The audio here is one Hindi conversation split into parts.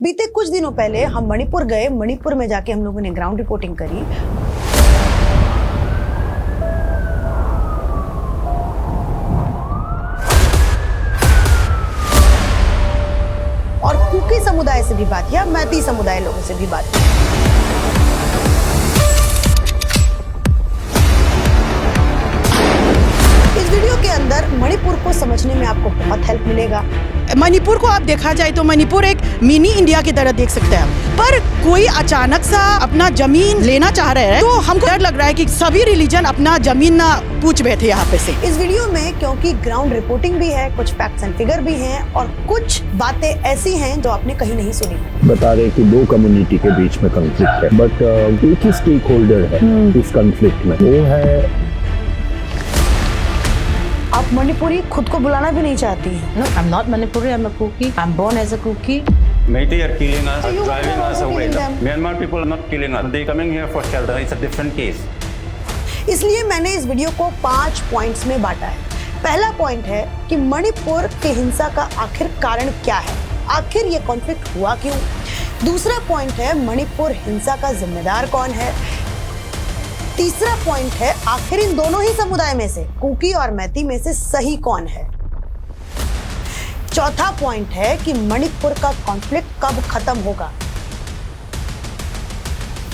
बीते कुछ दिनों पहले हम मणिपुर गए। मणिपुर में जाके हम लोगों ने ग्राउंड रिपोर्टिंग करी और कुकी समुदाय से भी बात किया, मैती समुदाय लोगों से भी बात की। इस वीडियो के अंदर मणिपुर को समझने में आपको बहुत हेल्प मिलेगा। मणिपुर को आप देखा जाए तो मणिपुर एक मिनी इंडिया की तरह देख सकते हैं, पर कोई अचानक सा अपना जमीन लेना चाह रहे हैं तो हमको डर लग रहा है कि सभी रिलीजन अपना जमीन ना पूछ बैठे यहाँ पे से। इस वीडियो में क्योंकि ग्राउंड रिपोर्टिंग भी है, कुछ फैक्ट्स एंड फिगर भी हैं और कुछ बातें ऐसी हैं जो आपने कहीं नहीं सुनी। बता रहे कि दो कम्युनिटी के बीच में कॉन्फ्लिक्ट है, बट एक ही स्टेक होल्डर है इस कॉन्फ्लिक्ट में, वो है आप मणिपुरी खुद को बुलाना भी नहीं चाहती हैं। No, I'm not Manipuri. I'm a Kuki. I'm born as a Kuki. Meitei are killing us, You driving are us away. killing them. Myanmar people are not killing us. They coming here for shelter. It's a different case. इसलिए मैंने इस वीडियो को 5 पॉइंट्स में बांटा है। पहला पॉइंट है कि मणिपुर की हिंसा का आखिर कारण क्या है, आखिर ये कॉन्फ्लिक्ट हुआ क्यों। दूसरा पॉइंट है मणिपुर हिंसा का जिम्मेदार कौन है। तीसरा पॉइंट है आखिर इन दोनों ही समुदाय में से, कुकी और मैती में से सही कौन है। चौथा पॉइंट है कि मणिपुर का कॉन्फ्लिक्ट कब खत्म होगा।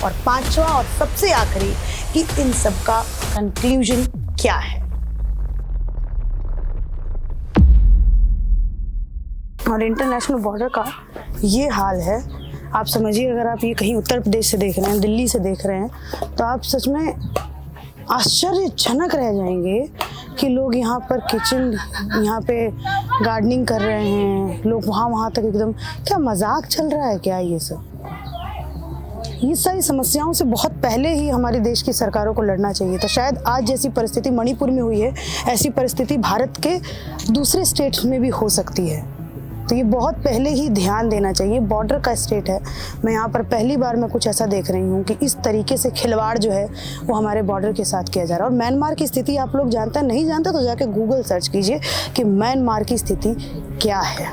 और पांचवा और सबसे आखिरी कि इन सब का कंक्लूजन क्या है। और इंटरनेशनल बॉर्डर का ये हाल है, आप समझिए अगर आप ये कहीं उत्तर प्रदेश से देख रहे हैं, दिल्ली से देख रहे हैं, तो आप सच में आश्चर्यजनक रह जाएंगे कि लोग यहाँ पर किचन, यहाँ पे गार्डनिंग कर रहे हैं, लोग वहाँ तक एकदम, क्या मजाक चल रहा है क्या ये सब। ये सारी समस्याओं से बहुत पहले ही हमारे देश की सरकारों को लड़ना चाहिए था। शायद आज जैसी परिस्थिति मणिपुर में हुई है, ऐसी परिस्थिति भारत के दूसरे स्टेट्स में भी हो सकती है। तो ये बहुत पहले ही ध्यान देना चाहिए। बॉर्डर का स्टेट है, मैं यहाँ पर पहली बार मैं कुछ ऐसा देख रही हूँ कि इस तरीके से खिलवाड़ जो है वो हमारे बॉर्डर के साथ किया जा रहा है। और म्यांमार की स्थिति आप लोग जानते हैं, नहीं जानते तो जाके गूगल सर्च कीजिए कि म्यांमार की स्थिति क्या है।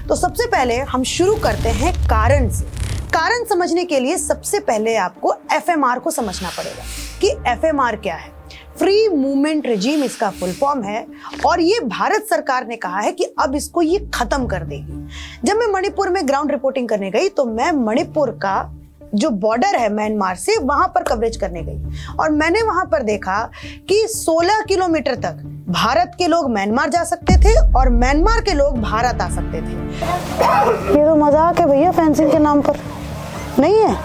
तो सबसे पहले हम शुरू करते हैं कारण से। कारण समझने के लिए सबसे पहले आपको एफएमआर को समझना पड़ेगा कि एफएमआर क्या है। फ्री मूवमेंट रिजीम इसका फुल फॉर्म है और ये भारत सरकार ने कहा है कि अब इसको ये खत्म कर देगी। जब मैं मणिपुर में ग्राउंड रिपोर्टिंग करने गई तो मैं मणिपुर का जो बॉर्डर है म्यांमार से, वहां पर कवरेज करने गई और मैंने वहां पर देखा कि 16 किलोमीटर तक भारत के लोग म्यांमार जा सकते थे और म्यांमार के लोग भारत आ सकते थे। ये तो मजाक है भैया, फेंसिंग के नाम पर नहीं है।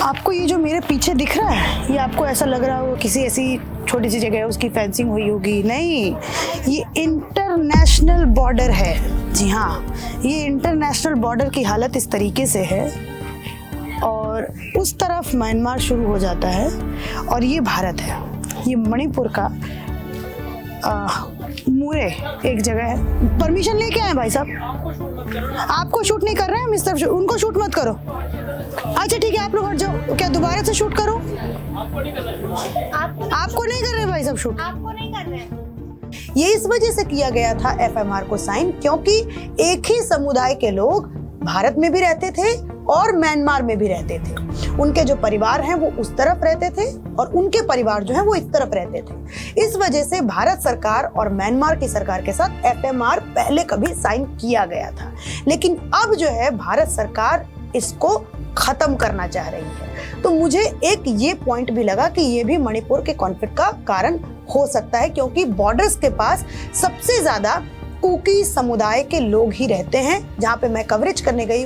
आपको ये जो मेरे पीछे दिख रहा है, ये आपको ऐसा लग रहा हो किसी ऐसी छोटी सी जगह है उसकी फेंसिंग हुई होगी, नहीं, ये इंटरनेशनल बॉर्डर है। जी हाँ, ये इंटरनेशनल बॉर्डर की हालत इस तरीके से है और उस तरफ म्यांमार शुरू हो जाता है और ये भारत है। ये मणिपुर का मुरे एक जगह है। परमिशन लेके आए भाई साहब, आपको शूट नहीं कर रहे हैं हम इस तरफ, उनको शूट मत करो। अच्छा ठीक है, आप लोग हट जाओ। क्या दोबारा से शूट करो? आपको नहीं कर रहे भाई साहब शूट, आपको नहीं कर रहे। ये इस वजह से किया गया था एफएमआर को साइन, क्योंकि एक ही समुदाय के लोग भारत में भी रहते थे और म्यांमार में भी रहते थे। उनके जो परिवार हैं वो उस तरफ रहते थे और उनके परिवार जो हैं वो इस तरफ रहते थे। इस वजह से भारत सरकार और म्यांमार की सरकार के साथ एफएमआर पहले कभी साइन किया गया था, लेकिन अब जो है भारत सरकार इसको खत्म करना चाह रही है। तो मुझे एक ये पॉइंट भी लगा कि ये भी मणिपुर के कॉन्फ्लिक्ट का कारण हो सकता है, क्योंकि बॉर्डर्स के पास सबसे ज्यादा कुकी समुदाय के लोग ही रहते हैं। जहाँ पे मैं कवरेज करने गई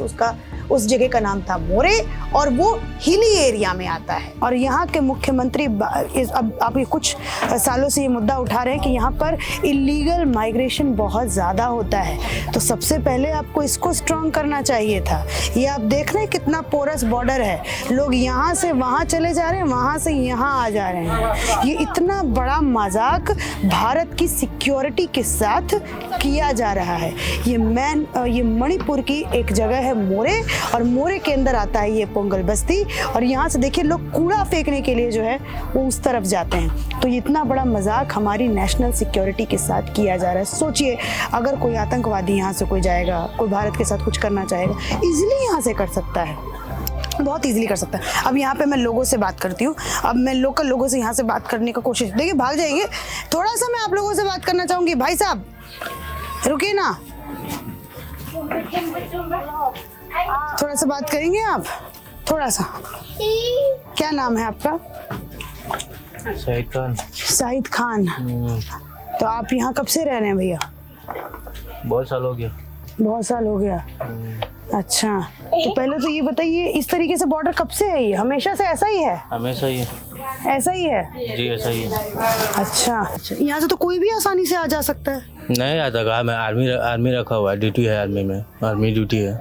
उस जगह का नाम था मोरे और वो हिली एरिया में आता है। और यहाँ के मुख्यमंत्री अब आप ये कुछ सालों से ये मुद्दा उठा रहे हैं कि यहाँ पर इलीगल माइग्रेशन बहुत ज़्यादा होता है। तो सबसे पहले आपको इसको स्ट्रॉन्ग करना चाहिए था। ये आप देख रहे हैं कितना पोरस बॉर्डर है, लोग यहाँ से वहाँ चले जा रहे हैं, वहाँ से यहाँ आ जा रहे हैं। ये इतना बड़ा मजाक भारत की सिक्योरिटी के साथ किया जा रहा है। ये मणिपुर की एक जगह है मोरे और मोरे के अंदर आता है ये पोंगल बस्ती, और यहाँ से देखिए लोग कूड़ा फेंकने के लिए जो है वो उस तरफ जाते हैं। तो इतना बड़ा मजाक हमारी नेशनल सिक्योरिटी के साथ किया जा रहा है। सोचिए अगर कोई आतंकवादी यहाँ से कोई जाएगा, कोई भारत के साथ कुछ करना चाहेगा, इजीली यहाँ से कर सकता है, बहुत इजीली कर सकता है। अब यहाँ पे मैं लोगों से बात करती हूँ, अब मैं लोकल लोगों से यहाँ से बात करने का कोशिश, देखिए भाग जाएंगे, थोड़ा सा मैं आप लोगों से बात करना चाहूँगी। भाई साहब रुकिए ना, थोड़ा सा बात करेंगे आप, थोड़ा सा। क्या नाम है आपका? शाहिद खान। शाहिद खान। तो आप यहाँ कब से रह रहे हैं भैया? बहुत साल हो गया। बहुत साल हो गया। अच्छा, तो पहले तो ये बताइए, इस तरीके से बॉर्डर कब से है? ये हमेशा से ऐसा ही है? हमेशा ही ऐसा ही है जी, ऐसा ही है। अच्छा, यहाँ से तो कोई भी आसानी से आ जा सकता है? नहीं आता, कहा मैं आर्मी रखा हुआ है, ड्यूटी है आर्मी में, आर्मी ड्यूटी है,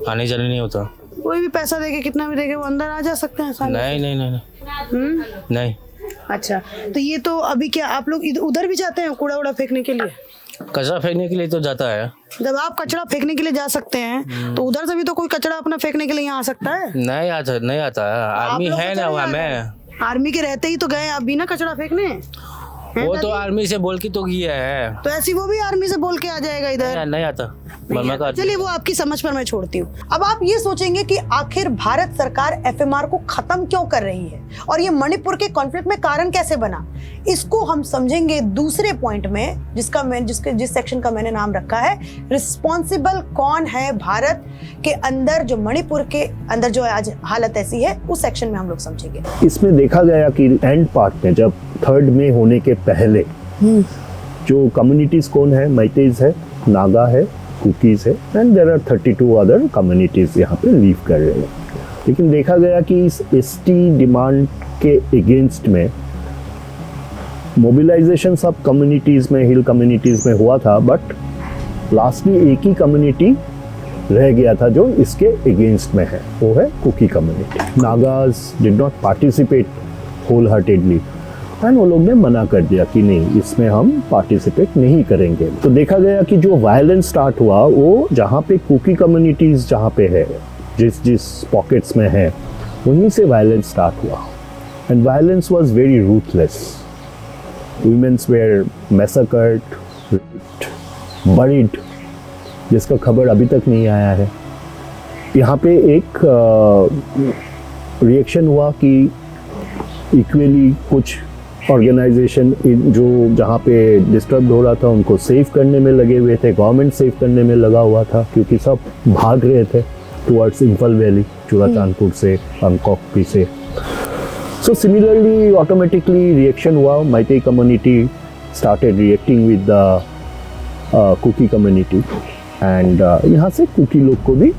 आने जाने नहीं होता। कोई भी पैसा देके कितना भी देके वो अंदर आ जा सकते हैं आसानी से? नहीं नहीं नहीं नहीं। अच्छा, तो ये तो अभी क्या आप लोग उधर भी जाते हैं कूड़ा उड़ा फेंकने के लिए? कचरा फेंकने के लिए तो जाता है। जब आप कचरा फेंकने के लिए जा सकते हैं तो उधर से भी तो कोई कचरा अपना फेंकने के लिए यहाँ आ सकता है? नहीं आता आर्मी है ना वहाँ में। आर्मी के रहते ही तो गए आप भी ना कचरा फेंकने? वो तो आर्मी से बोल के तो किया है, तो ऐसी वो भी आर्मी से बोल के आ जाएगा इधर? नहीं आता। चलिए वो आपकी समझ पर मैं छोड़ती हूँ। अब आप ये सोचेंगे कि आखिर भारत सरकार एफएमआर को खत्म क्यों कर रही है और ये मणिपुर के कॉन्फ्लिक्ट में कारण कैसे बना, इसको हम समझेंगे दूसरे पॉइंट में, जिस सेक्शन का मैंने नाम रखा है रिस्पॉन्सिबल कौन है भारत के अंदर, जो मणिपुर के अंदर जो आज हालत ऐसी है, उस सेक्शन में हम लोग समझेंगे। इसमें देखा गया कि एंड पार्ट में जब थर्ड में होने के पहले जो कम्युनिटीज कौन है, मैतेज है, नागा है, कुकीज है, and there are 32 other communities यहाँ पे लीव कर रहे हैं। लेकिन देखा गया कि इस एसटी डिमांड के अगेंस्ट में मोबिलाइजेशन सब कम्युनिटीज में, हिल कम्युनिटीज में हुआ था, बट लास्ट में एक ही कम्युनिटी रह गया था जो इसके अगेंस्ट में है, वो है Kuki community. Nagas did not participate wholeheartedly, and वो लोग ने मना कर दिया कि नहीं, इसमें हम पार्टिसिपेट नहीं करेंगे। तो देखा गया कि जो वायलेंस स्टार्ट हुआ वो जहाँ पे कुकी कम्युनिटीज जहाँ पे है, जिस पॉकेट्स में है, वहीं से वायलेंस स्टार्ट हुआ, and violence was very ruthless. Womens were massacred, buried, जिसका खबर अभी तक नहीं आया है। यहाँ पे एक रिएक्शन हुआ कि इक्वली कुछ ऑर्गेनाइजेशन जो जहाँ पे डिस्टर्ब हो रहा था उनको सेव करने में लगे हुए थे, गवर्नमेंट सेव करने में लगा हुआ था, क्योंकि सब भाग रहे थे टुवर्ड्स इम्फल वैली, चूड़ाचांदपुर से, अंकॉकपी से। सो सिमिलरली ऑटोमेटिकली रिएक्शन हुआ, Meitei community started reacting with the Kuki community, and यहाँ से कुकी लोग को भी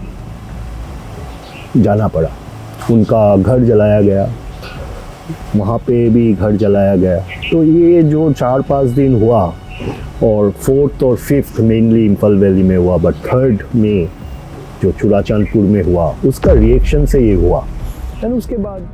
जाना पड़ा, उनका घर जलाया गया, वहाँ पे भी घर जलाया गया। तो ये जो 4-5 दिन हुआ, और 4th और 5th मेनली इम्फल वैली में हुआ, बट 3rd में जो चूड़ाचांदपुर में हुआ उसका रिएक्शन से ये हुआ। एंड उसके बाद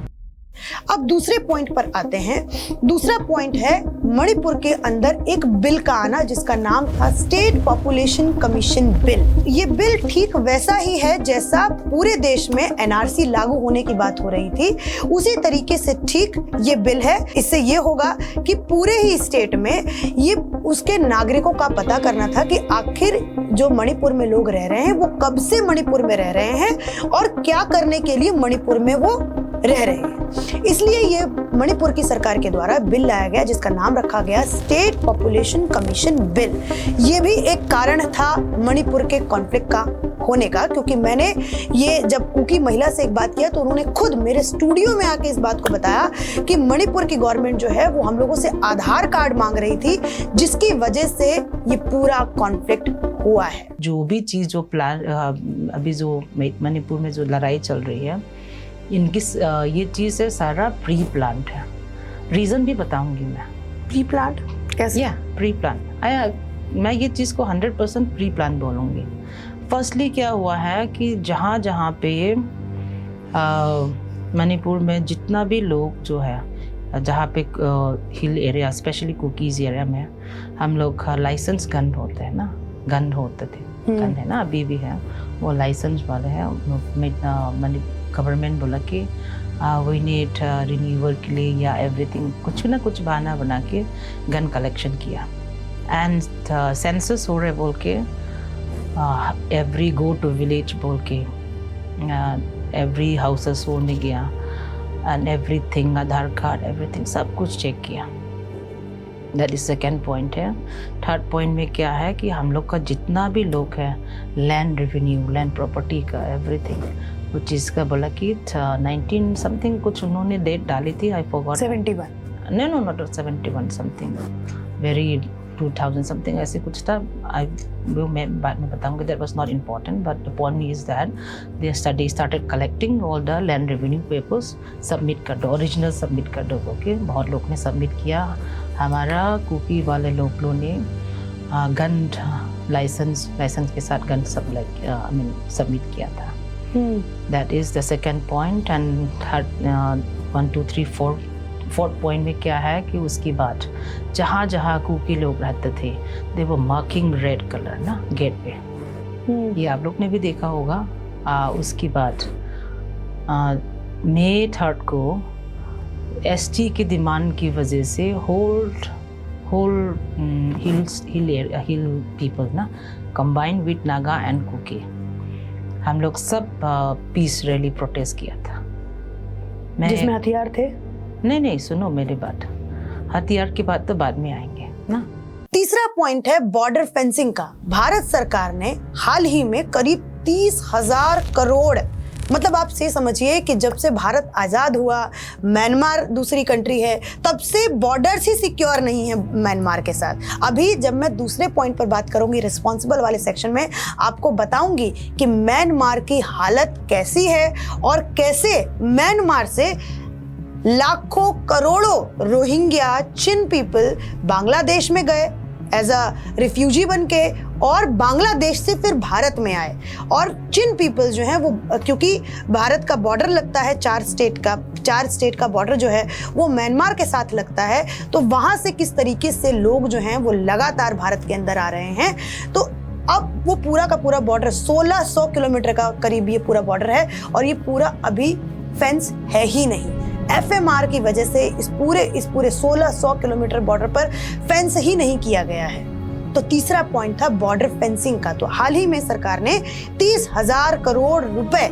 अब दूसरे पॉइंट पर आते हैं। दूसरा पॉइंट है मणिपुर के अंदर एक बिल का आना, जिसका नाम था स्टेट पॉपुलेशन कमीशन बिल। ये बिल ठीक वैसा ही है जैसा पूरे देश में एनआरसी लागू होने की बात हो रही थी, उसी तरीके से ठीक ये बिल है। इससे ये होगा कि पूरे ही स्टेट में ये उसके नागरिकों का पता करना था कि आखिर जो मणिपुर में लोग रह रहे हैं वो कब से मणिपुर में रह रहे हैं और क्या करने के लिए मणिपुर में वो रह रहे हैं। इसलिए ये मणिपुर की सरकार के द्वारा बिल लाया गया, जिसका नाम रखा गया स्टेट पॉपुलेशन कमीशन बिल। ये भी एक कारण था मणिपुर के कॉन्फ्लिक्ट का होने का, क्योंकि मैंने ये जब कुकी महिला से एक बात किया तो उन्होंने खुद मेरे स्टूडियो में आके इस बात को बताया कि मणिपुर की गवर्नमेंट जो है वो हम लोगों से आधार कार्ड मांग रही थी, जिसकी वजह से ये पूरा कॉन्फ्लिक्ट हुआ है। जो भी चीज़ जो प्लान अभी जो मणिपुर में जो लड़ाई चल रही है, इनकी ये चीज़ है सारा प्री प्लान्ड है। रीज़न भी बताऊंगी मैं। प्री प्लान्ड कैसे? या प्री प्लान, मैं ये चीज़ को 100% प्री प्लान बोलूँगी। फर्स्टली क्या हुआ है कि जहाँ जहाँ पे मणिपुर में जितना भी लोग जो है, जहाँ पे hill area specially cookies area में हम लोग लाइसेंस गन होते हैं ना, गन होते थे, गन है ना, अभी भी है, वो लाइसेंस वाले हैं, गवर्नमेंट बोला कि वी नीड रिन्यूअल के लिए या एवरीथिंग कुछ ना कुछ बहाना बना के गन कलेक्शन किया। एंड सेंसस हो रहे बोल के एवरी गो टू विलेज बोल के एवरी हाउसेस होने गया and everything, Aadhaar card everything सब कुछ चेक किया। दैट इज सेकेंड पॉइंट है। थर्ड पॉइंट में क्या है कि हम लोग का जितना भी लोग है लैंड रेवेन्यू, लैंड प्रॉपर्टी का एवरीथिंग, वो चीज़ का बोला कि 19 समथिंग कुछ उन्होंने डेट डाली थी, I forgot. 71 no not 71 something, very 2000 something ऐसे कुछ था। मैं बाद में बताऊंगी, that was not important, but the point is that they started collecting all the land revenue papers, submit कर दो, ओरिजिनल सबमिट कर दो। ओके, बहुत लोग ने सबमिट किया। हमारा कुकी वाले लोगों ने गन लाइसेंस के साथ गन सबमिट किया था। That is the second point. And third 1 2 3 4 fourth point में क्या है कि उसके बाद जहाँ जहाँ कुकी लोग रहते थे दे वो मार्किंग रेड कलर ना गेट पे, ये आप लोग ने भी देखा होगा। उसके बाद May 3 को ST की डिमांड की वजह से होल हिल पीपल ना combined with Naga and Kuki, हम लोग सब पीस रैली प्रोटेस्ट किया था। जिसमें हथियार थे? नहीं, सुनो मेरी बात, हथियार की बात तो बाद में आएंगे ना। तीसरा पॉइंट है बॉर्डर फेंसिंग का। भारत सरकार ने हाल ही में करीब 30,000 करोड़, मतलब आप से समझिए कि जब से भारत आजाद हुआ, म्यांमार दूसरी कंट्री है, तब से बॉर्डर्स ही सिक्योर नहीं है म्यांमार के साथ। अभी जब मैं दूसरे पॉइंट पर बात करूंगी रिस्पॉन्सिबल वाले सेक्शन में, आपको बताऊंगी कि म्यांमार की हालत कैसी है और कैसे म्यांमार से लाखों करोड़ों रोहिंग्या चिन पीपल बांग्लादेश में गए एज अ रिफ्यूजी बन के, और बांग्लादेश से फिर भारत में आए। और चिन पीपल जो हैं वो, क्योंकि भारत का बॉर्डर लगता है 4 स्टेट का बॉर्डर जो है वो म्यांमार के साथ लगता है, तो वहाँ से किस तरीके से लोग जो हैं वो लगातार भारत के अंदर आ रहे हैं। तो अब वो पूरा का पूरा बॉर्डर 1600 किलोमीटर का करीब ये पूरा बॉर्डर है, और ये पूरा अभी फेंस है ही नहीं। FMR की वजह से इस पूरे 1600 किलोमीटर बॉर्डर पर फेंस ही नहीं किया गया है। तो तीसरा पॉइंट था बॉर्डर फेंसिंग का। तो हाल ही में सरकार ने 30,000 करोड़ रुपए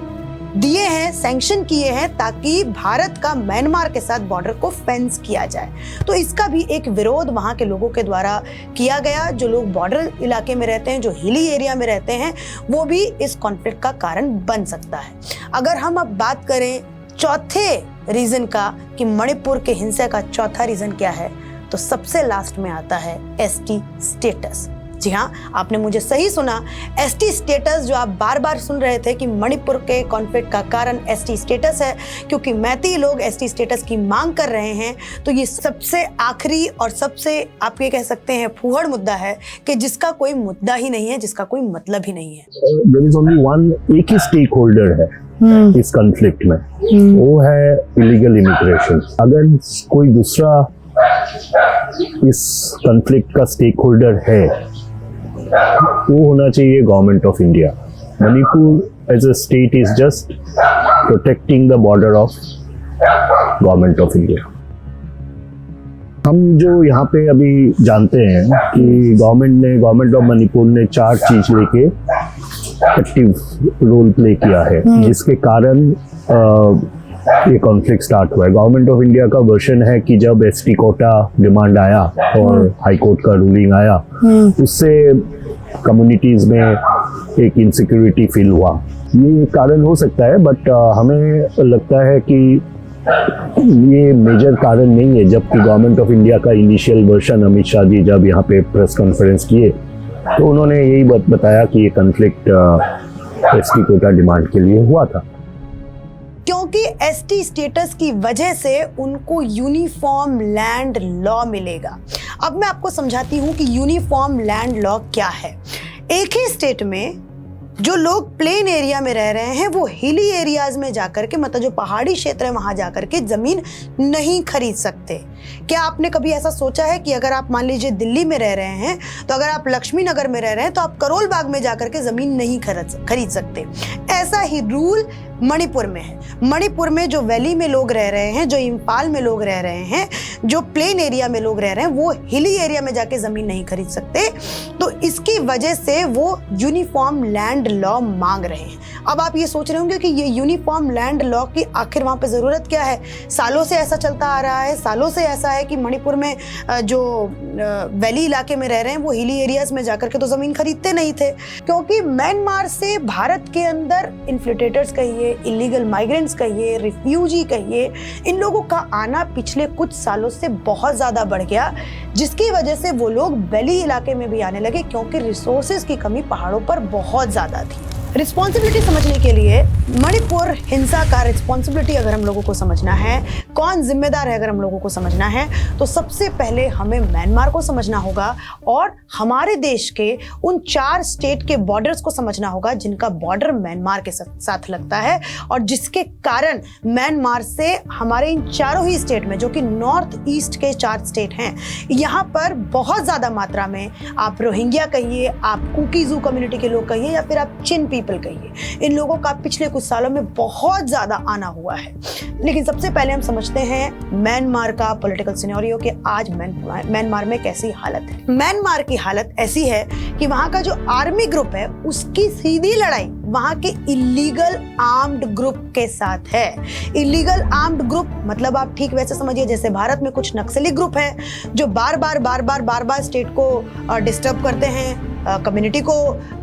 दिए हैं, सैंक्शन किए हैं, ताकि भारत का म्यांमार के साथ बॉर्डर को फेंस किया जाए। तो इसका भी एक विरोध वहां के लोगों के द्वारा किया गया। जो लोग बॉर्डर इलाके में रहते हैं, जो हिली एरिया में रहते हैं, वो भी इस कॉन्फ्लिक्ट का कारण बन सकता है। अगर हम अब बात करें चौथे रीजन का कि मणिपुर के हिंसा का चौथा रीजन क्या है, तो सबसे लास्ट में आता है ST स्टेटस। जी हाँ, आपने मुझे सही सुना, ST स्टेटस। जो आप बार बार सुन रहे थे कि मणिपुर के कॉन्फ्लिक्ट का कारण ST स्टेटस है, क्योंकि मैती लोग ST स्टेटस की मांग कर रहे हैं। तो ये सबसे आखिरी और सबसे आप ये कह सकते हैं फूहड़ मुद्दा है कि जिसका कोई मुद्दा ही नहीं है, जिसका कोई मतलब ही नहीं है। There is only one, एक ही स्टेक होल्डर है इस कॉन्फ्लिक्ट में, वो है इलीगल इमिग्रेशन। अगर कोई दूसरा इस कॉन्फ्लिक्ट का स्टेक होल्डर है, वो होना चाहिए government of India. Manipur as a state is just protecting the border of government of India. हम जो यहाँ पे अभी जानते हैं कि गवर्नमेंट ऑफ मणिपुर ने 4 चीज लेके एक्टिव रोल प्ले किया है, जिसके कारण ये कॉन्फ्लिक्ट स्टार्ट हुआ है। गवर्नमेंट ऑफ इंडिया का वर्जन है कि जब ST कोटा डिमांड आया और हाई कोर्ट का रूलिंग आया, उससे कम्युनिटीज में एक इनसिक्योरिटी फील हुआ। ये कारण हो सकता है, बट हमें लगता है कि ये मेजर कारण नहीं है। जबकि गवर्नमेंट ऑफ इंडिया का इनिशियल वर्जन अमित शाह जी जब यहाँ पे प्रेस कॉन्फ्रेंस किए, तो उन्होंने यही बताया कि ये कॉन्फ्लिक्ट ST कोटा डिमांड के लिए हुआ था, क्योंकि ST स्टेटस की वजह से उनको यूनिफॉर्म लैंड लॉ मिलेगा। अब मैं आपको समझाती हूँ कि यूनिफॉर्म लैंड लॉ क्या है। एक ही स्टेट में जो लोग प्लेन एरिया में रह रहे हैं वो हिली एरियाज में जाकर के, मतलब जो पहाड़ी क्षेत्र है वहां जाकर के जमीन नहीं खरीद सकते। क्या आपने कभी ऐसा सोचा है कि अगर आप मान लीजिए दिल्ली में रह रहे हैं तो अगर आप लक्ष्मी नगर में रह रहे हैं तो आप करोल बाग में जाकर के जमीन नहीं खरीद सकते। ऐसा ही रूल मणिपुर में है। मणिपुर में जो वैली में लोग रह रहे हैं, जो इम्फाल में लोग रह रहे हैं, जो प्लेन एरिया में लोग रह रहे हैं, वो हिली एरिया में जाके जमीन नहीं खरीद सकते। तो इसकी वजह से वो यूनिफॉर्म लैंड लॉ मांग रहे हैं। अब आप ये सोच रहे होंगे कि ये यूनिफॉर्म लैंड लॉ की आखिर वहां पे जरूरत क्या है? सालों से ऐसा चलता आ रहा है। सालों से ऐसा है कि मणिपुर में जो वैली इलाके में रह रहे हैं वो हिली एरियाज में जाकर के तो जमीन खरीदते नहीं थे, क्योंकि म्यांमार से भारत के अंदर इन्फ्लिटेटर्स कहिए, इलीगल माइग्रेंट्स कहिए, रिफ्यूजी कहिए, इन लोगों का आना पिछले कुछ सालों से बहुत ज्यादा बढ़ गया, जिसकी वजह से वो लोग वैली इलाके में भी आने लगे, क्योंकि रिसोर्सेज की कमी पहाड़ों पर बहुत ज्यादा थी। रिस्पॉन्सिबिलिटी समझने के लिए मणिपुर हिंसा का रिस्पॉन्सिबिलिटी अगर हम लोगों को समझना है, कौन जिम्मेदार है अगर हम लोगों को समझना है, तो सबसे पहले हमें म्यांमार को समझना होगा और हमारे देश के उन 4 स्टेट के बॉर्डर्स को समझना होगा जिनका बॉर्डर म्यांमार के साथ लगता है, और जिसके कारण म्यांमार से हमारे इन चारों ही स्टेट में, जो कि नॉर्थ ईस्ट के 4 स्टेट हैं, यहाँ पर बहुत ज़्यादा मात्रा में, आप रोहिंग्या कहिए, आप कुकीज़ू कम्युनिटी के लोग कहिए, या फिर आप चिन पीपल कहिए, इन लोगों का पिछले कुछ सालों में बहुत ज्यादा आना हुआ है। लेकिन सबसे पहले हम समझते हैं म्यांमार का पॉलिटिकल सिनेरियो कि आज म्यांमार में कैसी हालत है। म्यांमार की हालत ऐसी है कि वहां का जो आर्मी ग्रुप है उसकी सीधी लड़ाई वहां के इलीगल आर्म्ड ग्रुप के साथ है। इलीगल आर्म्ड ग्रुप मतलब आप ठीक वैसे समझिए जैसे भारत में कुछ नक्सली ग्रुप हैं जो बार बार स्टेट को डिस्टर्ब करते हैं, कम्युनिटी को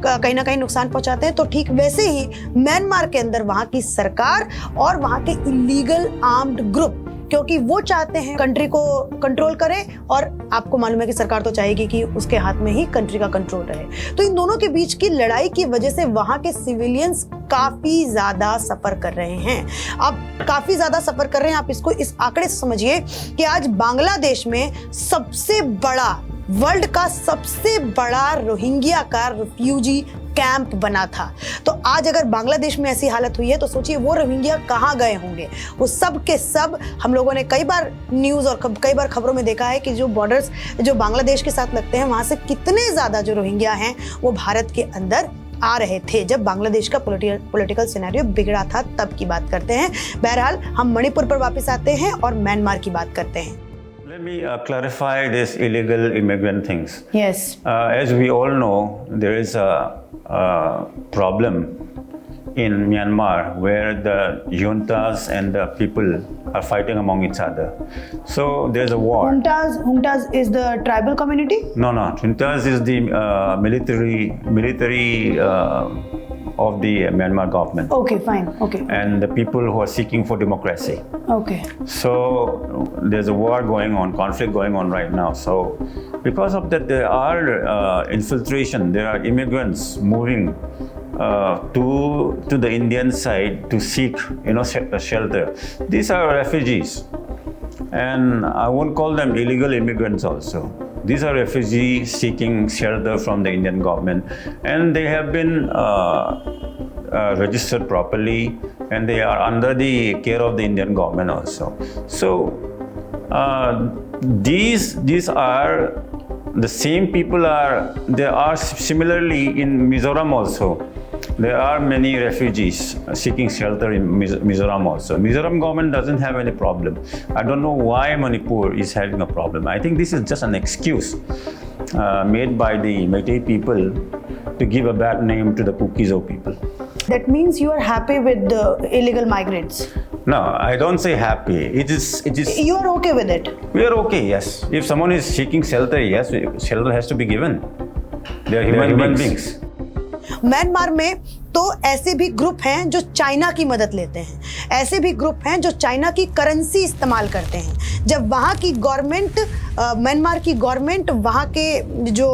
कहीं ना कहीं नुकसान पहुंचाते हैं, तो ठीक वैसे ही म्यांमार के अंदर वहां की सरकार और वहां के इलीगल आर्म्ड ग्रुप, क्योंकि वो चाहते हैं कंट्री को कंट्रोल करें, और आपको मालूम है कि सरकार तो चाहेगी कि उसके हाथ में ही कंट्री का कंट्रोल रहे। तो इन दोनों के बीच की लड़ाई की वजह से वहां के सिविलियंस काफी ज्यादा सफर कर रहे हैं। अब काफी ज्यादा सफर कर रहे हैं, आप इसको इस आंकड़े से समझिए कि आज बांग्लादेश में सबसे बड़ा, वर्ल्ड का सबसे बड़ा रोहिंग्या का रिफ्यूजी कैंप बना था। तो आज अगर बांग्लादेश में ऐसी हालत हुई है तो सोचिए वो रोहिंग्या कहाँ गए होंगे। वो सब के सब, हम लोगों ने कई बार न्यूज़ और कई बार खबरों में देखा है कि जो बॉर्डर्स जो बांग्लादेश के साथ लगते हैं वहाँ से कितने ज़्यादा जो रोहिंग्या हैं वो भारत के अंदर आ रहे थे जब बांग्लादेश का पॉलिटिकल सिनेरियो बिगड़ा था, तब की बात करते हैं। बहरहाल हम मणिपुर पर वापस आते हैं और म्यांमार की बात करते हैं। Let me clarify this illegal immigrant things. Yes. As we all know, there is a problem in Myanmar where the juntas and the people are fighting among each other. So there's a war. Juntas is the tribal community? No, juntas is the military of the Myanmar government. Okay, fine. Okay. And the people who are seeking for democracy. Okay. So there's a war going on, conflict going on right now. So because of that, there are infiltration. There are immigrants moving to the Indian side to seek, shelter. These are refugees, and I won't call them illegal immigrants also. These are refugees seeking shelter from the Indian government, and they have been registered properly, and they are under the care of the Indian government also. So these are the same people. There are similarly in Mizoram also. There are many refugees seeking shelter in Mizoram also. Mizoram government doesn't have any problem. I don't know why Manipur is having a problem. I think this is just an excuse made by the Meitei people to give a bad name to the Kuki-Zo people. That means you are happy with the illegal migrants? No, I don't say happy. It is. You are okay with it? We are okay, yes. If someone is seeking shelter, yes, shelter has to be given. They are human beings. Myanmar में तो ऐसे भी ग्रुप हैं जो चाइना की मदद लेते हैं, ऐसे भी ग्रुप हैं जो चाइना की करेंसी इस्तेमाल करते हैं। जब वहाँ की गवर्नमेंट, म्यांमार की गवर्नमेंट वहाँ के जो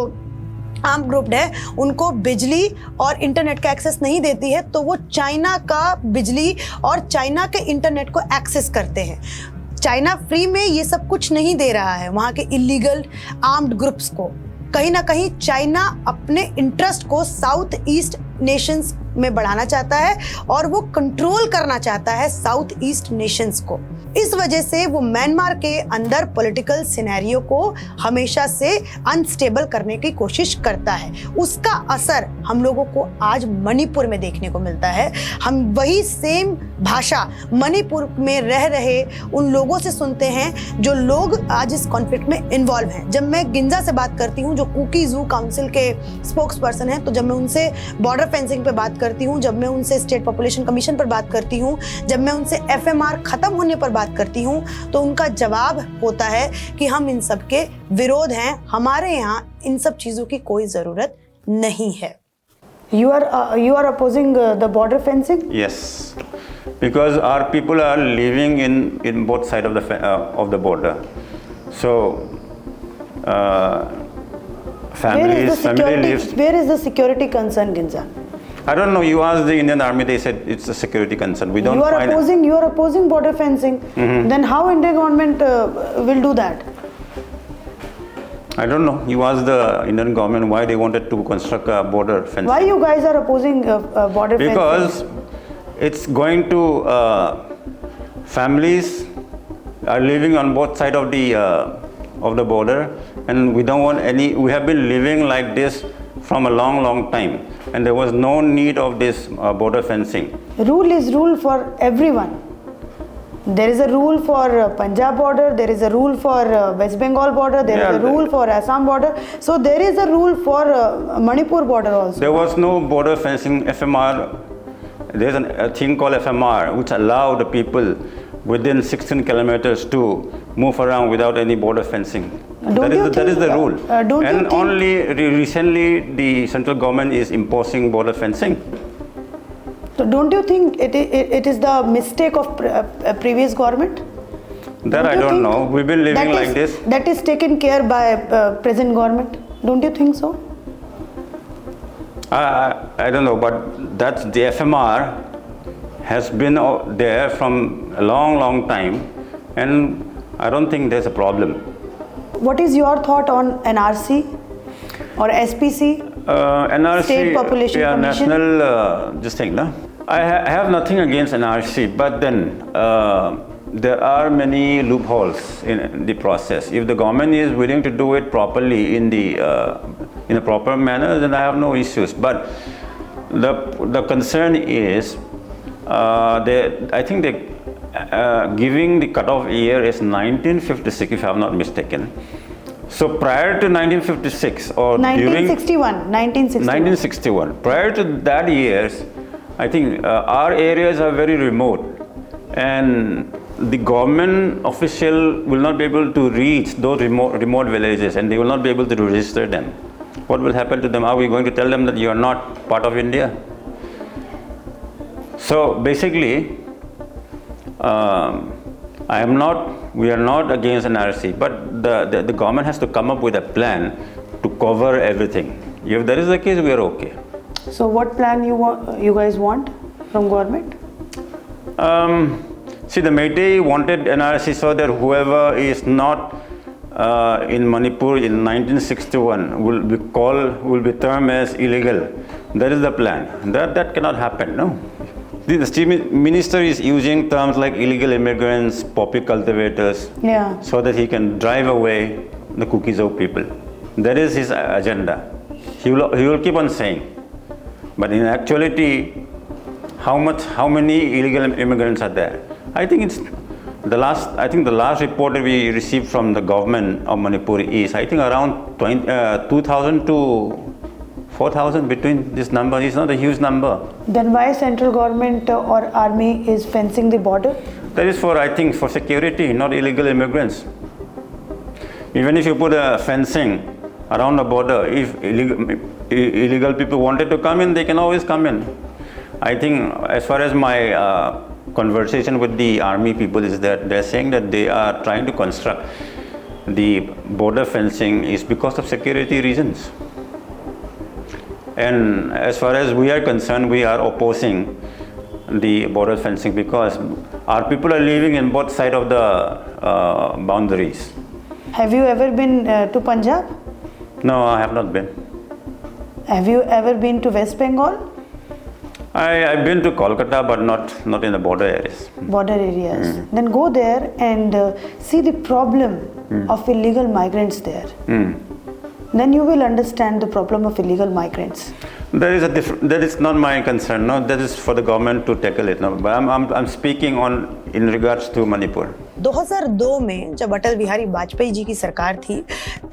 आर्म ग्रुप है उनको बिजली और इंटरनेट का एक्सेस नहीं देती है, तो वो चाइना का बिजली और चाइना के इंटरनेट को एक्सेस करते हैं। चाइना फ्री में ये सब कुछ नहीं दे रहा है वहाँ के इलीगल आर्म्ड ग्रुप्स को। कहीं ना कहीं चाइना अपने इंटरेस्ट को साउथ ईस्ट नेशंस में बढ़ाना चाहता है और वो कंट्रोल करना चाहता है साउथ ईस्ट नेशंस को। इस वजह से वो म्यांमार के अंदर पॉलिटिकल सिनेरियो को हमेशा से अनस्टेबल करने की कोशिश करता है। उसका असर हम लोगों को आज मणिपुर में देखने को मिलता है। हम वही सेम भाषा मणिपुर में रह रहे उन लोगों से सुनते हैं जो लोग आज इस कॉन्फ्लिक्ट में इन्वॉल्व हैं। जब मैं गिंजा से बात करती हूँ जो कुकी जू काउंसिल के स्पोक्स पर्सन हैं, तो जब मैं उनसे बॉर्डर फेंसिंग पे बात करती हूँ, जब मैं उनसे स्टेट पॉपुलेशन कमीशन पर बात करती हूँ, जब मैं उनसे FMR खत्म होने पर बात करती हूँ, तो उनका जवाब होता है कि हम इन सब के विरोध हैं, हमारे यहाँ इन सब चीज़ों की कोई ज़रूरत नहीं है। You are opposing the border fencing? Yes, because our people are living in both sides of the border. So family lives. Where is the security concern, Ginza? I don't know. You asked the Indian Army. They said it's a security concern. We don't. You are opposing border fencing. Mm-hmm. Then how Indian government will do that? I don't know. You asked the Indian government why they wanted to construct a border fence. Why you guys are opposing border fencing? Because it's going to families are living on both sides of the border, and we don't want any. We have been living like this from a long time, and there was no need of this border fencing. Rule is rule for everyone. There is a rule for Punjab border, there is a rule for West Bengal border, there is a rule for Assam border. So there is a rule for Manipur border also. There was no border fencing. FMR, there's a thing called FMR which allowed the people within 16 kilometers to move around without any border fencing. That is the rule. And only recently the central government is imposing border fencing. So don't you think it is the mistake of previous government? That I don't know. We've been living like this. That is taken care by present government. Don't you think so? I don't know, but that's the FMR has been there from a long time, and I don't think there's a problem. What is your thought on NRC or SPC? NRC, State Population Commission? National this thing, no? I have nothing against NRC, but then there are many loopholes in the process. If the government is willing to do it properly in a proper manner, then I have no issues. But the concern is, I think they giving the cutoff year is 1956, if I'm not mistaken. So prior to 1956 or 1961, prior to that years, I think our areas are very remote, and the government official will not be able to reach those remote villages, and they will not be able to register them. What will happen to them? Are we going to tell them that you are not part of India? So basically, we are not against NRC, but the government has to come up with a plan to cover everything. If that is the case, we are okay. So what plan you guys want from government? See, the Meitei wanted NRC so that whoever is not in Manipur in 1961 will be termed as illegal. That is the plan. That cannot happen, no? The Chief Minister is using terms like illegal immigrants, poppy cultivators, so that he can drive away the Kukizou people. That is his agenda. He will keep on saying. But in actuality, how many illegal immigrants are there? I think the last report that we received from the government of Manipur is, I think, around 2,000 to 4,000 between this number. Is not a huge number. Then why central government or army is fencing the border? That is for, I think, for security, not illegal immigrants. Even if you put a fencing around the border, if illegal people wanted to come in, they can always come in. I think as far as my conversation with the army people is that they're saying that they are trying to construct the border fencing is because of security reasons. And as far as we are concerned, we are opposing the border fencing because our people are living in both sides of the boundaries. Have you ever been to Punjab? No, I have not been. Have you ever been to West Bengal? I've been to Kolkata, but not in the border areas. Border areas. Then go there and see the problem of illegal migrants there. Then you will understand the problem of illegal migrants. That is not my concern. No, that is for the government to tackle it. No, but I'm speaking in regards to Manipur. 2002 में जब अटल बिहारी वाजपेयी जी की सरकार थी,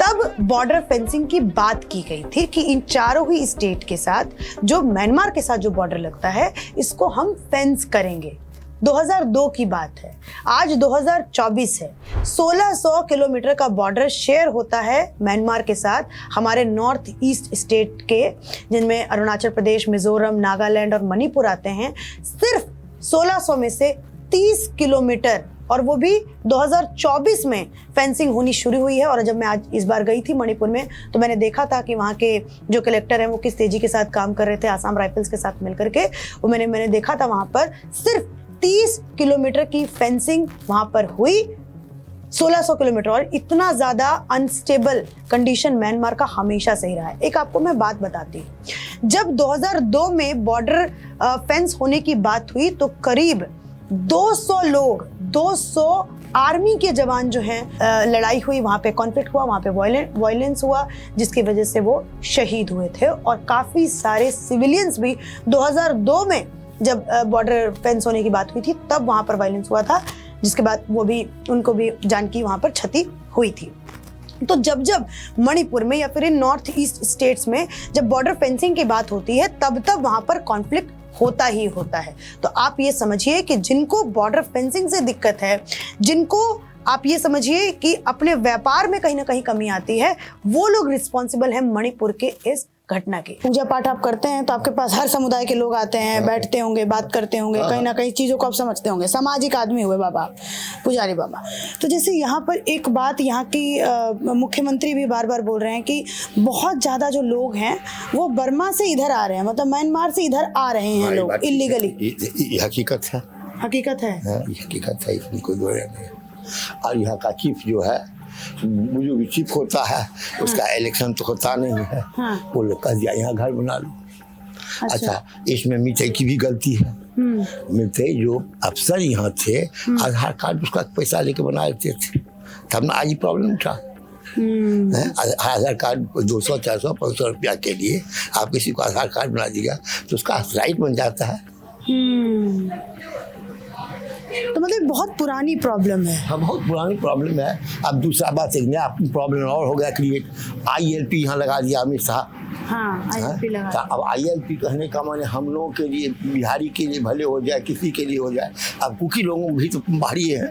तब बॉर्डर फेंसिंग की बात की गई थी कि इन चारों ही स्टेट के साथ जो म्यांमार के साथ जो बॉर्डर लगता है, इसको हम फेंस करेंगे। 2002 की बात है। आज 2024 है। 1600 किलोमीटर का बॉर्डर शेयर होता है म्यांमार के साथ, हमारे नॉर्थ ईस्ट स्टेट के, जिनमें अरुणाचल प्रदेश, मिजोरम, नागालैंड और मणिपुर आते हैं। सिर्फ 1600 में से 30 किलोमीटर, और वो भी 2024 में फेंसिंग होनी शुरू हुई है। और जब मैं आज इस बार गई थी मणिपुर में, तो मैंने देखा था कि वहाँ के जो कलेक्टर हैं वो किस तेजी के साथ काम कर रहे थे आसाम राइफल्स के साथ मिलकर के। वो मैंने देखा था वहाँ पर सिर्फ 30 किलोमीटर की फेंसिंग वहाँ पर हुई। 1600 किलोमीटर, और इतना ज़्यादा अनस्टेबल कंडीशन म्यांमार का हमेशा से ही रहा है। एक आपको मैं बात बताती हूँ, जब 2002 में बॉर्डर फेंस होने की बात हुई तो करीब 200 आर्मी के जवान जो हैं, लड़ाई हुई, वहाँ पे कॉन्फ्लिक्ट हुआ, वहाँ पे वायलेंस हुआ, जिसकी वजह से वो शहीद हुए थे। और काफ़ी सारे सिविलियंस भी 2002 में जब बॉर्डर फेंस होने की बात हुई थी, तब वहाँ पर वायलेंस हुआ था, जिसके बाद उनको भी जान की वहाँ पर क्षति हुई थी। तो जब मणिपुर में या फिर इन नॉर्थ ईस्ट स्टेट्स में जब बॉर्डर फेंसिंग की बात होती है, तब वहाँ पर कॉन्फ्लिक्ट होता ही होता है। तो आप ये समझिए कि जिनको बॉर्डर फेंसिंग से दिक्कत है, जिनको आप ये समझिए कि अपने व्यापार में कहीं ना कहीं कमी आती है, वो लोग रिस्पॉन्सिबल हैं मणिपुर के इस घटना की। पूजा पाठ आप करते हैं तो आपके पास हर समुदाय के लोग आते हैं, बैठते होंगे, बात करते होंगे, कहीं ना कहीं चीज़ों को आप समझते होंगे, सामाजिक आदमी हुए बाबा, पुजारी बाबा। तो जैसे यहाँ पर एक बात यहाँ की मुख्यमंत्री भी बार बार बोल रहे हैं कि बहुत ज़्यादा जो लोग हैं वो बर्मा से इधर आ रहे हैं, मतलब म्यांमार से इधर आ रहे हैं लोग इलीगली। ये हकीकत है, हकीकत है, ये हकीकत है, इसमें कोई दो राय नहीं। और यहाँ का चीफ जो है, जो भी चीफ होता है, उसका इलेक्शन तो होता नहीं है। वो लोग कह दिया यहाँ घर बना लो। अच्छा, इसमें मितई की भी गलती है। मितई जो अफसर यहाँ थे, आधार कार्ड उसका पैसा लेके बना लेते थे, तब ना आज प्रॉब्लम था। आधार कार्ड 200, 400, 500 रुपया के लिए आप किसी को आधार कार्ड बना दिया तो उसका राइट बन जाता है। तो मतलब बहुत पुरानी प्रॉब्लम है। हाँ, बहुत पुरानी प्रॉब्लम है। अब दूसरा बात एक नया प्रॉब्लम और हो गया क्रिएट, ILP यहाँ लगा दिया अमित शाह। हाँ, ILP लगा। तो अब ILP कहने का माने हम लोगों के लिए, बिहारी के लिए भले हो जाए, किसी के लिए हो जाए। अब कुकी लोगों भी तो बाहरी है,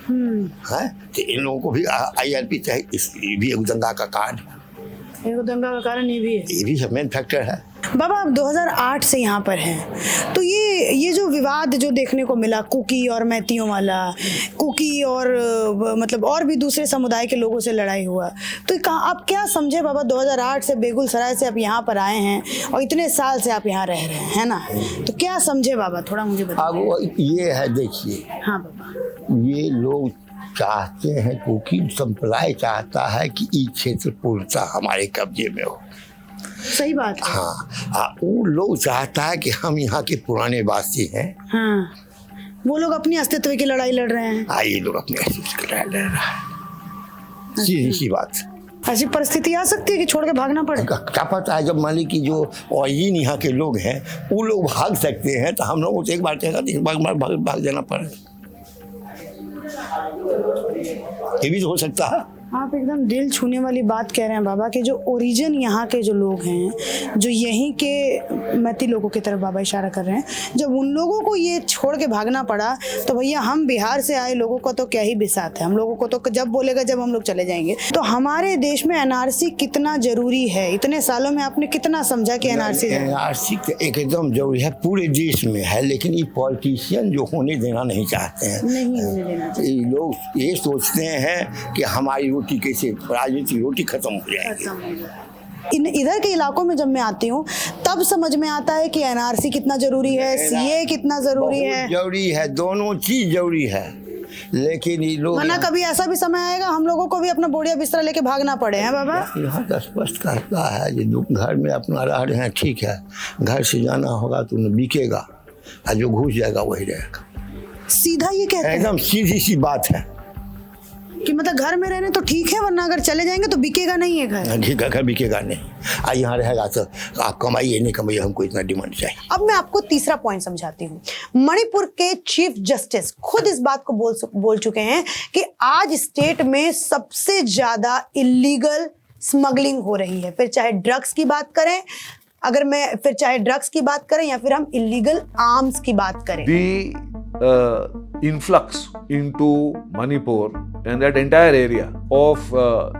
तो इन लोगों को भी ILP चाहिए। ये भी एक दंगा का कारण है, दंगा का कारण ये भी मेन फैक्टर है। बाबा, आप 2008 से यहाँ पर हैं, तो ये जो विवाद जो देखने को मिला कुकी और मैतियों वाला, कुकी और मतलब और भी दूसरे समुदाय के लोगों से लड़ाई हुआ, तो आप क्या समझे बाबा? 2008 से बेगूसराय से आप यहाँ पर आए हैं और इतने साल से आप यहाँ रह रहे हैं, है ना? तो क्या समझे बाबा, थोड़ा मुझे बताइए। अब ये है, देखिए, हाँ बाबा, ये लोग चाहते हैं, कुकी संप्रदाय चाहता है कि ये क्षेत्र पूर्णतः हमारे कब्जे में हो। सही बात है। हाँ, वो लोग चाहता है कि हम यहाँ के पुराने वासी हैं। हाँ, वो लोग अपनी अस्तित्व की लड़ाई लड़ रहे हैं। ये लोग अपने अस्तित्व की लड़ाई लड़ रहा है। सीधी बात। ऐसी परिस्थिति आ सकती है कि छोड़ के भागना पड़े। क्या पता है, जब मान ली कि जो ऑरिजिन यहाँ के लोग हैं वो लोग भाग सकते हैं, तो हम लोगों को एक बार भाग जाना पड़े। ये भी तो हो सकता है। आप एकदम दिल छूने वाली बात कह रहे हैं बाबा, कि जो ओरिजिन यहाँ के जो लोग हैं, जो यहीं के मैती लोगों की तरफ बाबा इशारा कर रहे हैं, जब उन लोगों को ये छोड़ के भागना पड़ा, तो भैया हम बिहार से आए लोगों का तो क्या ही बिसात है। हम लोगों को तो जब बोलेगा जब हम लोग चले जाएंगे। तो हमारे देश में NRC कितना जरूरी है? इतने सालों में आपने कितना समझा कि NRC एकदम जरूरी है, पूरे देश में है, लेकिन ये पॉलिटिशियन जो होने देना नहीं चाहते हैं। नहीं होने देना चाहिए। ये लोग ये सोचते हैं कि हमारी रोटी कैसे, राजनीतिक रोटी खत्म हो जाएगी। इधर के इलाकों में जब मैं आती हूँ तब समझ में आता है कि NRC कितना जरूरी है, CA कितना जरूरी है। जरूरी है, दोनों चीज जरूरी है। लेकिन ये लोग वरना कभी ऐसा भी समय आएगा हम लोगों को भी अपना बोरिया बिस्तरा लेके भागना पड़े हैं बाबा। यहाँ का स्पष्ट कहता है कि घर में अपना रह रहे हैं, ठीक है, घर से जाना होगा तो उन्हें बिकेगा और जो घुस जाएगा वही रहेगा। सीधा ये कहते हैं एकदम सीधी सी बात है कि मतलब घर में रहने तो ठीक है, वरना अगर चले जाएंगे तो बिकेगा नहीं है घर। ठीक है, घर बिकेगा नहीं, और यहाँ रहेगा तो आप कमाइए नहीं कमाइए, हमको इतना डिमांड चाहिए। अब मैं आपको तीसरा पॉइंट समझाती हूँ। मणिपुर के चीफ जस्टिस खुद इस बात को बोल चुके हैं कि आज स्टेट में सबसे ज्यादा इलीगल स्मगलिंग हो रही है, फिर चाहे ड्रग्स की बात करें, फिर चाहे ड्रग्स की बात करें या फिर हम इलीगल आर्म्स की बात करें। The influx into Manipur and that entire area of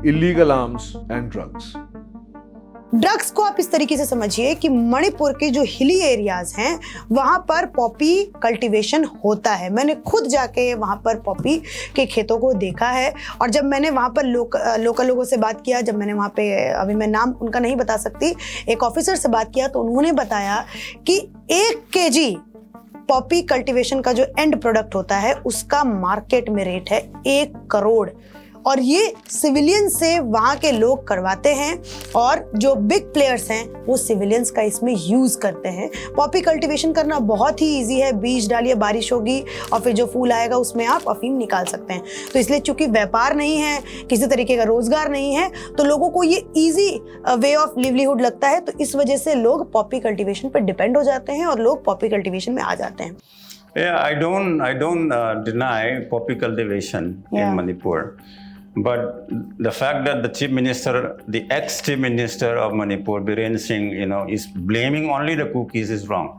illegal arms and drugs. Drugs को आप इस तरीके से समझिए कि मणिपुर के जो हिली एरियाज हैं वहां पर पॉपी कल्टीवेशन होता है। मैंने खुद जाके वहां पर पॉपी के खेतों को देखा है, और जब मैंने वहां पर लोकल लोगों से बात किया, जब मैंने वहां पे, अभी मैं नाम उनका नहीं बता सकती, एक ऑफिसर से बात किया तो उन्होंने बताया कि 1 kg पॉपी कल्टीवेशन का जो एंड प्रोडक्ट होता है उसका मार्केट में रेट है 1 करोड़, और ये सिविलियन से वहां के लोग करवाते हैं, और जो बिग प्लेयर्स हैं वो सिविलियंस का इसमें यूज करते हैं। पॉपी कल्टीवेशन करना बहुत ही इजी है, बीज डालिए, बारिश होगी और फिर जो फूल आएगा उसमें आप अफीम निकाल सकते हैं। तो इसलिए चूंकि व्यापार नहीं है, किसी तरीके का रोजगार नहीं है, तो लोगों को ये ईजी वे ऑफ लिवलीहुड लगता है, तो इस वजह से लोग पॉपी कल्टीवेशन पर डिपेंड हो जाते हैं और लोग पॉपी कल्टीवेशन में आ जाते हैं। Yeah, I don't deny poppy cultivation in Manipur. But the fact that the chief minister, the ex-chief minister of Manipur, Biren Singh, is blaming only the Kukis is wrong,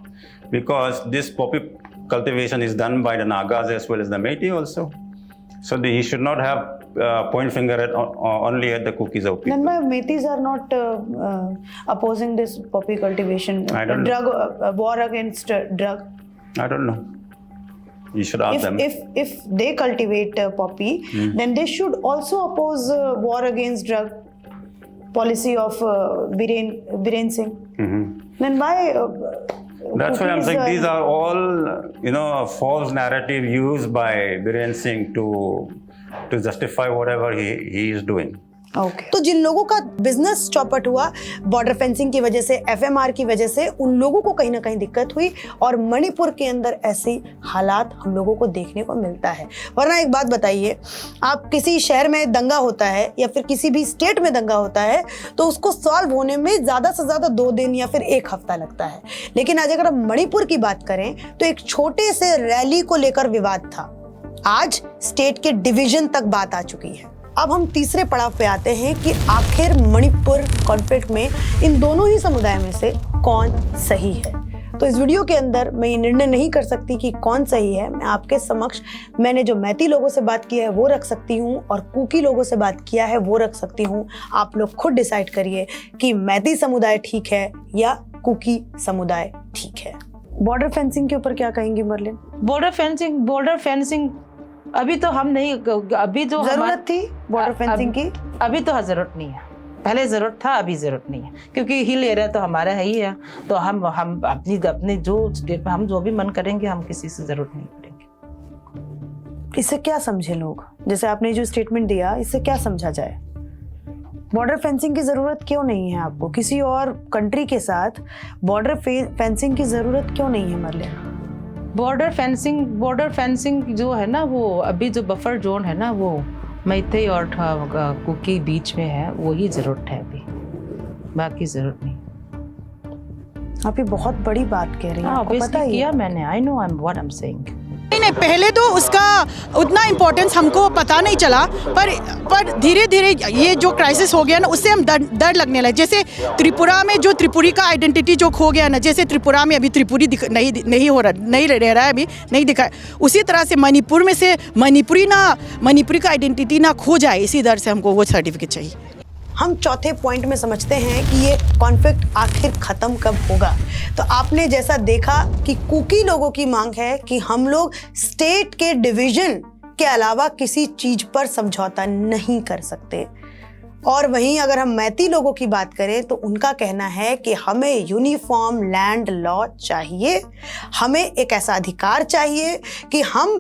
because this poppy cultivation is done by the Nagas as well as the Meitei also. So he should not have point finger only at the Kukis of people. Then Meiteis are not opposing this poppy cultivation. I don't know. War against drug. I don't know. You should ask them. If they cultivate poppy, then they should also oppose war against drug policy of Biren Singh. Then why? That's why I'm saying these are all, false narrative used by Biren Singh to justify whatever he is doing. Okay. तो जिन लोगों का बिजनेस चौपट हुआ बॉर्डर फेंसिंग की वजह से, FMR की वजह से, उन लोगों को कहीं ना कहीं दिक्कत हुई, और मणिपुर के अंदर ऐसी हालात हम लोगों को देखने को मिलता है। वरना एक बात बताइए, आप किसी शहर में दंगा होता है या फिर किसी भी स्टेट में दंगा होता है तो उसको सॉल्व होने में ज़्यादा से ज़्यादा 2 दिन या फिर 1 हफ्ता लगता है, लेकिन आज अगर हम मणिपुर की बात करें तो एक छोटे से रैली को लेकर विवाद था, आज स्टेट के डिवीजन तक बात आ चुकी है। अब हम तीसरे पड़ाव पे आते हैं कि आखिर मणिपुर कॉन्फ्लिक्ट में इन दोनों ही समुदाय में से कौन सही है। तो इस वीडियो के अंदर मैं ये निर्णय नहीं कर सकती कि कौन सही है। मैं आपके समक्ष मैंने जो मैती लोगों से बात किया है वो रख सकती हूँ, और कुकी लोगों से बात किया है वो रख सकती हूँ। आप लोग खुद डिसाइड करिए कि मैती समुदाय ठीक है या कुकी समुदाय ठीक है। बॉर्डर फेंसिंग के ऊपर क्या कहेंगी मर्लिन? बॉर्डर फेंसिंग अभी तो हम नहीं, अभी जो जरूरत थी बॉर्डर फेंसिंग की, अभी तो जरूरत नहीं है। पहले जरूरत था, अभी जरूरत नहीं है, क्योंकि हिल एरिया तो हमारा है ही है। तो हम अपने जो स्टेट में हम जो भी मन करेंगे, हम किसी से जरूरत नहीं पड़ेगी। इससे क्या समझे लोग? जैसे आपने जो स्टेटमेंट दिया, इससे क्या समझा जाए? बॉर्डर फेंसिंग की जरूरत क्यों नहीं है आपको? किसी और कंट्री के साथ बॉर्डर फेंसिंग की जरूरत क्यों नहीं है मर्लिन? बॉर्डर फेंसिंग जो है ना, वो अभी जो बफर जोन है ना, वो मैते और कुकी बीच में है, वही जरूरत है अभी, बाकी जरूरत नहीं। आप ये बहुत बड़ी बात कह रही हैं, आपको पता ही किया मैंने। I know what I am saying. नहीं, पहले तो उसका उतना इम्पोर्टेंस हमको पता नहीं चला, पर धीरे धीरे ये जो क्राइसिस हो गया ना, उससे हम डर लगने लगे। जैसे त्रिपुरा में जो त्रिपुरी का आइडेंटिटी जो खो गया ना, जैसे त्रिपुरा में अभी त्रिपुरी नहीं रह रहा है, अभी नहीं दिखा, उसी तरह से मणिपुर में से मणिपुरी का आइडेंटिटी ना खो जाए, इसी डर से हमको वो सर्टिफिकेट चाहिए। हम चौथे पॉइंट में समझते हैं कि ये कॉन्फ्लिक्ट आखिर खत्म कब होगा। तो आपने जैसा देखा कि कुकी लोगों की मांग है कि हम लोग स्टेट के डिवीजन के अलावा किसी चीज पर समझौता नहीं कर सकते, और वहीं अगर हम मैती लोगों की बात करें तो उनका कहना है कि हमें यूनिफॉर्म लैंड लॉ चाहिए, हमें एक ऐसा अधिकार चाहिए कि हम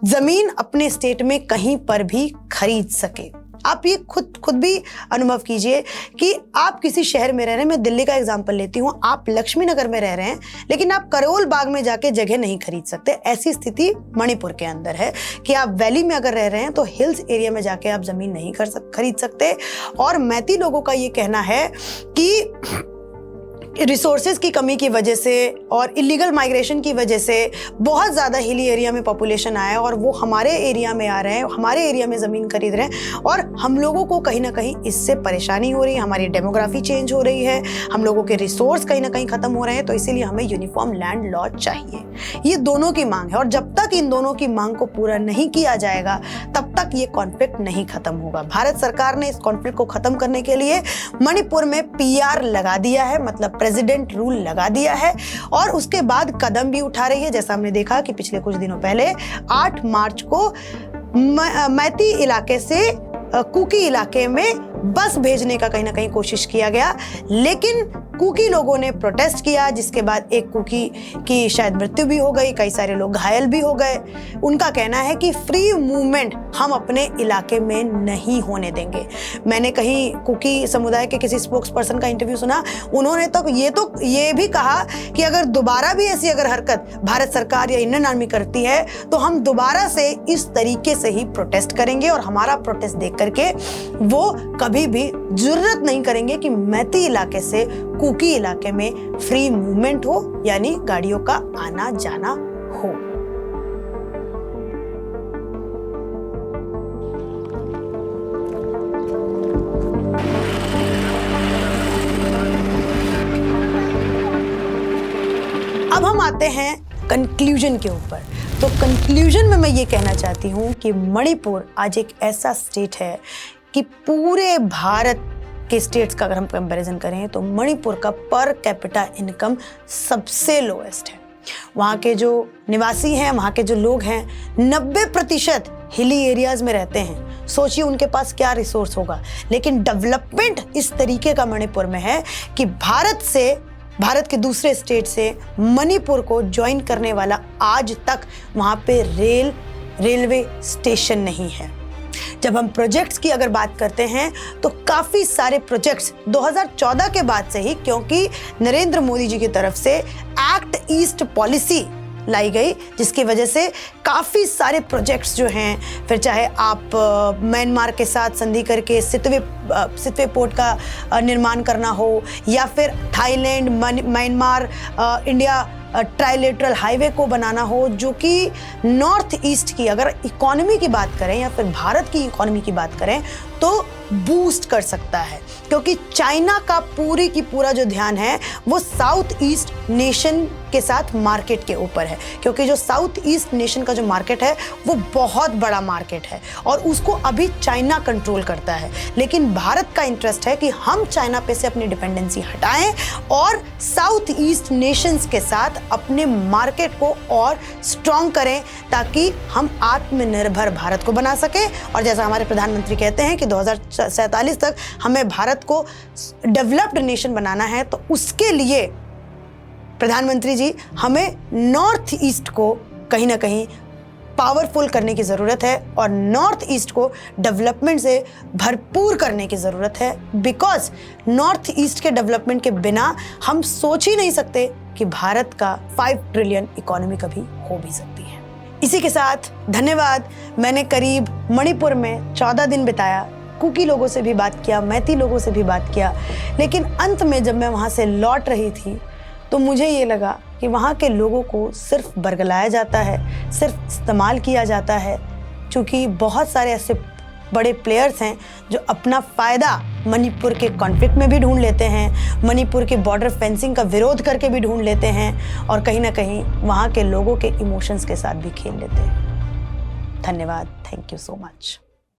जमीन अपने स्टेट में कहीं पर भी खरीद सके। आप ये खुद भी अनुभव कीजिए कि आप किसी शहर में रह रहे हैं, मैं दिल्ली का एग्जांपल लेती हूँ, आप लक्ष्मी नगर में रह रहे हैं लेकिन आप करोल बाग में जाके जगह नहीं खरीद सकते। ऐसी स्थिति मणिपुर के अंदर है कि आप वैली में अगर रह रहे हैं तो हिल्स एरिया में जाके आप जमीन नहीं खरीद सकते। और मैती लोगों का ये कहना है कि रिसोर्सेज की कमी की वजह से और इलीगल माइग्रेशन की वजह से बहुत ज़्यादा हिली एरिया में पॉपुलेशन आया और वो हमारे एरिया में आ रहे हैं, हमारे एरिया में ज़मीन खरीद रहे हैं और हम लोगों को कहीं ना कहीं इससे परेशानी हो रही है। हमारी डेमोग्राफी चेंज हो रही है, हम लोगों के रिसोर्स कहीं ना कहीं ख़त्म हो रहे हैं, तो इसीलिए हमें यूनिफॉर्म लैंड लॉ चाहिए। ये दोनों की मांग है और जब तक इन दोनों की मांग को पूरा नहीं किया जाएगा तब तक ये कॉन्फ्लिक्ट नहीं खत्म होगा। भारत सरकार ने इस कॉन्फ्लिक्ट को खत्म करने के लिए मणिपुर में PR लगा दिया है, मतलब प्रेसिडेंट रूल लगा दिया है और उसके बाद कदम भी उठा रही है। जैसा हमने देखा कि पिछले कुछ दिनों पहले 8 मार्च को मैती इलाके से कुकी इलाके में बस भेजने का कहीं ना कहीं कोशिश किया गया, लेकिन कुकी लोगों ने प्रोटेस्ट किया, जिसके बाद एक कुकी की शायद मृत्यु भी हो गई, कई सारे लोग घायल भी हो गए। उनका कहना है कि फ्री मूवमेंट हम अपने इलाके में नहीं होने देंगे। मैंने कहीं कुकी समुदाय के किसी स्पोक्स पर्सन का इंटरव्यू सुना, उन्होंने तो ये भी कहा कि अगर दोबारा भी ऐसी अगर हरकत भारत सरकार या इंडियन आर्मी करती है तो हम दोबारा से इस तरीके से ही प्रोटेस्ट करेंगे और हमारा प्रोटेस्ट देख करके वो कभी भी जुर्रत नहीं करेंगे कि मैती इलाके से कुकी इलाके में फ्री मूवमेंट हो, यानी गाड़ियों का आना जाना हो। अब हम आते हैं कंक्लूजन के ऊपर। तो कंक्लूजन में मैं ये कहना चाहती हूँ कि मणिपुर आज एक ऐसा स्टेट है कि पूरे भारत के स्टेट्स का अगर हम कंपैरिजन करें तो मणिपुर का पर कैपिटा इनकम सबसे लोएस्ट है। वहाँ के जो निवासी हैं, वहाँ के जो लोग हैं, 90% हिली एरियाज में रहते हैं। सोचिए उनके पास क्या रिसोर्स होगा। लेकिन डेवलपमेंट इस तरीके का मणिपुर में है कि भारत के दूसरे स्टेट से मणिपुर को ज्वाइन करने वाला आज तक वहाँ पे रेलवे स्टेशन नहीं है। जब हम प्रोजेक्ट्स की अगर बात करते हैं तो काफ़ी सारे प्रोजेक्ट्स 2014 के बाद से ही, क्योंकि नरेंद्र मोदी जी की तरफ से एक्ट ईस्ट पॉलिसी लाई गई, जिसकी वजह से काफ़ी सारे प्रोजेक्ट्स जो हैं, फिर चाहे आप म्यांमार के साथ संधि करके सितवे पोर्ट का निर्माण करना हो या फिर Thailand Myanmar India trilateral highway को बनाना हो, जो कि नॉर्थ ईस्ट की अगर इकोनॉमी की बात करें या फिर भारत की इकोनॉमी की बात करें तो बूस्ट कर सकता है। क्योंकि चाइना का पूरी की पूरा जो ध्यान है वो साउथ ईस्ट नेशन के साथ मार्केट के ऊपर है, क्योंकि जो साउथ ईस्ट नेशन का जो मार्केट है वो बहुत बड़ा मार्केट है और उसको अभी चाइना कंट्रोल करता है। लेकिन भारत का इंटरेस्ट है कि हम चाइना पे से अपनी डिपेंडेंसी हटाएं और साउथ ईस्ट नेशंस के साथ अपने मार्केट को और स्ट्रॉन्ग करें, ताकि हम आत्मनिर्भर भारत को बना सकें। और जैसा हमारे प्रधानमंत्री कहते हैं कि 2047 तक हमें भारत को डेवलप्ड नेशन बनाना है, तो उसके लिए प्रधानमंत्री जी हमें नॉर्थ ईस्ट को कहीं ना कहीं पावरफुल करने की ज़रूरत है और नॉर्थ ईस्ट को डेवलपमेंट से भरपूर करने की ज़रूरत है। बिकॉज नॉर्थ ईस्ट के डेवलपमेंट के बिना हम सोच ही नहीं सकते कि भारत का 5 ट्रिलियन इकोनॉमी कभी हो भी सकती है। इसी के साथ धन्यवाद। मैंने करीब मणिपुर में 14 दिन बिताया, कुकी लोगों से भी बात किया, मैती लोगों से भी बात किया, लेकिन अंत में जब मैं वहाँ से लौट रही थी तो मुझे ये लगा कि वहाँ के लोगों को सिर्फ बरगलाया जाता है, सिर्फ इस्तेमाल किया जाता है, क्योंकि बहुत सारे ऐसे बड़े प्लेयर्स हैं जो अपना फ़ायदा मणिपुर के कॉन्फ्लिक्ट में भी ढूंढ लेते हैं, मणिपुर के बॉर्डर फेंसिंग का विरोध करके भी ढूंढ लेते हैं और कहीं ना कहीं वहाँ के लोगों के इमोशंस के साथ भी खेल लेते हैं। धन्यवाद। Thank you so much.